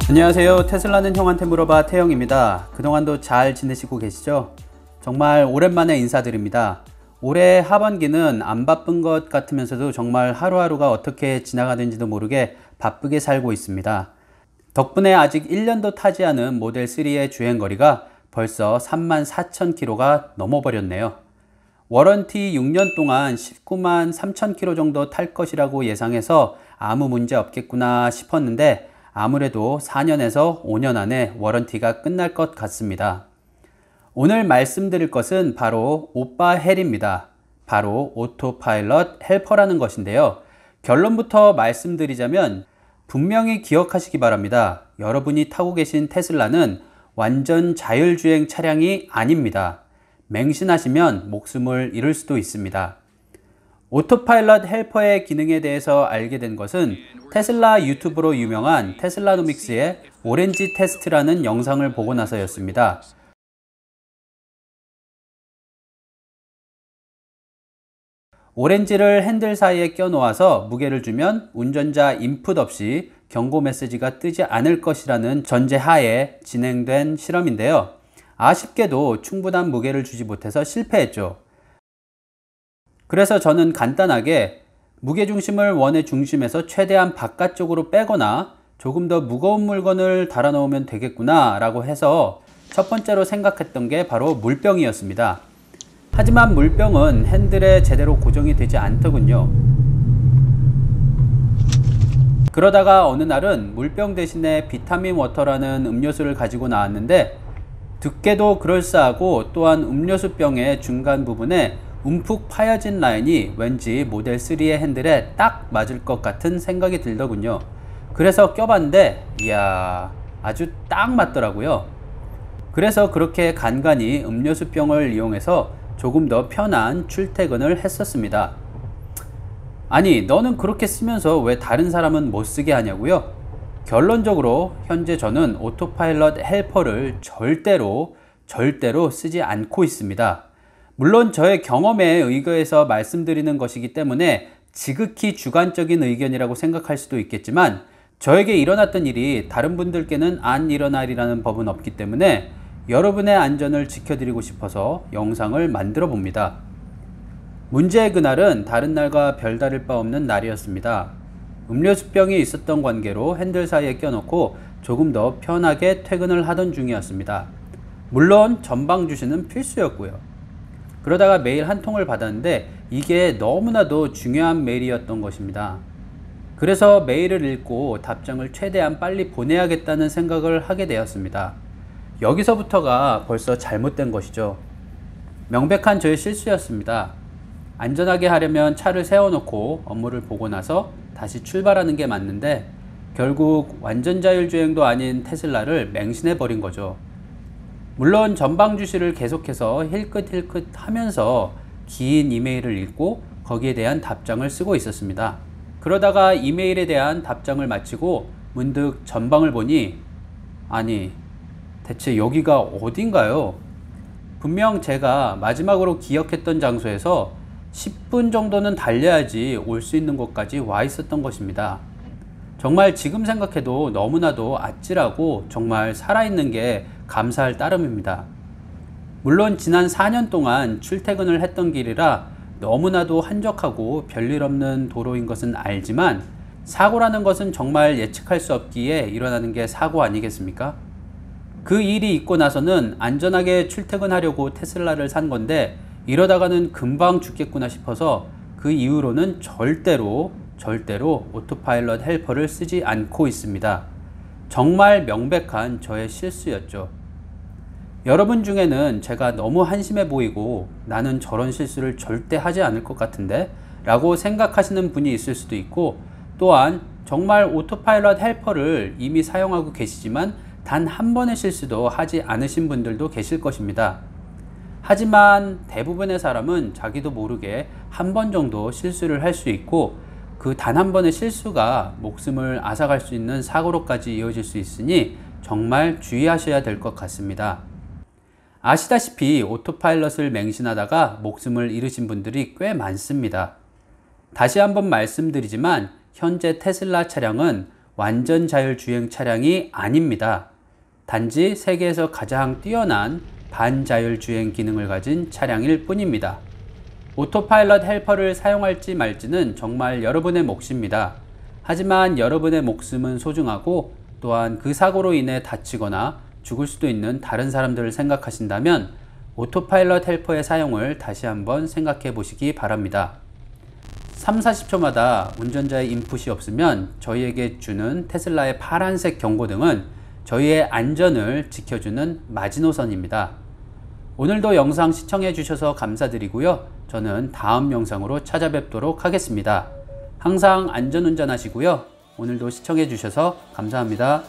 안녕하세요. 테슬라는 형한테 물어봐 태영입니다. 그동안도 잘 지내시고 계시죠? 정말 오랜만에 인사드립니다. 올해 하반기는 안 바쁜 것 같으면서도 정말 하루하루가 어떻게 지나가는지도 모르게 바쁘게 살고 있습니다. 덕분에 아직 1년도 타지 않은 모델 3의 주행거리가 벌써 34,000km가 넘어버렸네요. 워런티 6년 동안 19만 3,000km 정도 탈 것이라고 예상해서 아무 문제 없겠구나 싶었는데 아무래도 4년에서 5년 안에 워런티가 끝날 것 같습니다. 오늘 말씀드릴 것은 바로 오빠 헬입니다. 바로 오토파일럿 헬퍼라는 것인데요. 결론부터 말씀드리자면 분명히 기억하시기 바랍니다. 여러분이 타고 계신 테슬라는 완전 자율주행 차량이 아닙니다. 맹신하시면 목숨을 잃을 수도 있습니다. 오토파일럿 헬퍼의 기능에 대해서 알게 된 것은 테슬라 유튜브로 유명한 테슬라노믹스의 오렌지 테스트라는 영상을 보고 나서였습니다. 오렌지를 핸들 사이에 껴 놓아서 무게를 주면 운전자 인풋 없이 경고 메시지가 뜨지 않을 것이라는 전제하에 진행된 실험인데요. 아쉽게도 충분한 무게를 주지 못해서 실패했죠. 그래서 저는 간단하게 무게중심을 원의 중심에서 최대한 바깥쪽으로 빼거나 조금 더 무거운 물건을 달아 놓으면 되겠구나 라고 해서 첫 번째로 생각했던 게 바로 물병이었습니다. 하지만 물병은 핸들에 제대로 고정이 되지 않더군요. 그러다가 어느 날은 물병 대신에 비타민 워터라는 음료수를 가지고 나왔는데 듣게도 그럴싸하고 또한 음료수병의 중간 부분에 움푹 파여진 라인이 왠지 모델 3의 핸들에 딱 맞을 것 같은 생각이 들더군요. 그래서 껴봤는데 이야, 아주 딱 맞더라고요. 그래서 그렇게 간간히 음료수병을 이용해서 조금 더 편한 출퇴근을 했었습니다. 아니, 너는 그렇게 쓰면서 왜 다른 사람은 못 쓰게 하냐고요? 결론적으로 현재 저는 오토파일럿 헬퍼를 절대로 쓰지 않고 있습니다. 물론 저의 경험에 의거해서 말씀드리는 것이기 때문에 지극히 주관적인 의견이라고 생각할 수도 있겠지만 저에게 일어났던 일이 다른 분들께는 안 일어나리라는 법은 없기 때문에 여러분의 안전을 지켜드리고 싶어서 영상을 만들어 봅니다. 문제의 그날은 다른 날과 별다를 바 없는 날이었습니다. 음료수병이 있었던 관계로 핸들 사이에 껴놓고 조금 더 편하게 퇴근을 하던 중이었습니다. 물론 전방 주시는 필수였고요. 그러다가 메일 한 통을 받았는데 이게 너무나도 중요한 메일이었던 것입니다. 그래서 메일을 읽고 답장을 최대한 빨리 보내야겠다는 생각을 하게 되었습니다. 여기서부터가 벌써 잘못된 것이죠. 명백한 저의 실수였습니다. 안전하게 하려면 차를 세워놓고 업무를 보고 나서 다시 출발하는 게 맞는데 결국 완전 자율주행도 아닌 테슬라를 맹신해 버린 거죠. 물론 전방 주시를 계속해서 힐끗힐끗 하면서 긴 이메일을 읽고 거기에 대한 답장을 쓰고 있었습니다. 그러다가 이메일에 대한 답장을 마치고 문득 전방을 보니 아니, 대체 여기가 어딘가요? 분명 제가 마지막으로 기억했던 장소에서 10분 정도는 달려야지 올 수 있는 곳까지 와 있었던 것입니다. 정말 지금 생각해도 너무나도 아찔하고 정말 살아있는 게 감사할 따름입니다. 물론 지난 4년 동안 출퇴근을 했던 길이라 너무나도 한적하고 별일 없는 도로인 것은 알지만 사고라는 것은 정말 예측할 수 없기에 일어나는 게 사고 아니겠습니까? 그 일이 있고 나서는 안전하게 출퇴근하려고 테슬라를 산 건데 이러다가는 금방 죽겠구나 싶어서 그 이후로는 절대로 오토파일럿 헬퍼를 쓰지 않고 있습니다. 정말 명백한 저의 실수였죠. 여러분 중에는 제가 너무 한심해 보이고 나는 저런 실수를 절대 하지 않을 것 같은데 라고 생각하시는 분이 있을 수도 있고 또한 정말 오토파일럿 헬퍼를 이미 사용하고 계시지만 단 한 번의 실수도 하지 않으신 분들도 계실 것입니다. 하지만 대부분의 사람은 자기도 모르게 한 번 정도 실수를 할 수 있고 그 단 한 번의 실수가 목숨을 앗아갈 수 있는 사고로까지 이어질 수 있으니 정말 주의하셔야 될 것 같습니다. 아시다시피 오토파일럿을 맹신하다가 목숨을 잃으신 분들이 꽤 많습니다. 다시 한번 말씀드리지만 현재 테슬라 차량은 완전 자율주행 차량이 아닙니다. 단지 세계에서 가장 뛰어난 반자율주행 기능을 가진 차량일 뿐입니다. 오토파일럿 헬퍼를 사용할지 말지는 정말 여러분의 몫입니다. 하지만 여러분의 목숨은 소중하고 또한 그 사고로 인해 다치거나 죽을 수도 있는 다른 사람들을 생각하신다면 오토파일럿 헬퍼의 사용을 다시 한번 생각해 보시기 바랍니다. 30-40초마다 운전자의 인풋이 없으면 저희에게 주는 테슬라의 파란색 경고등은 저희의 안전을 지켜주는 마지노선입니다. 오늘도 영상 시청해 주셔서 감사드리고요. 저는 다음 영상으로 찾아뵙도록 하겠습니다. 항상 안전운전 하시고요. 오늘도 시청해 주셔서 감사합니다.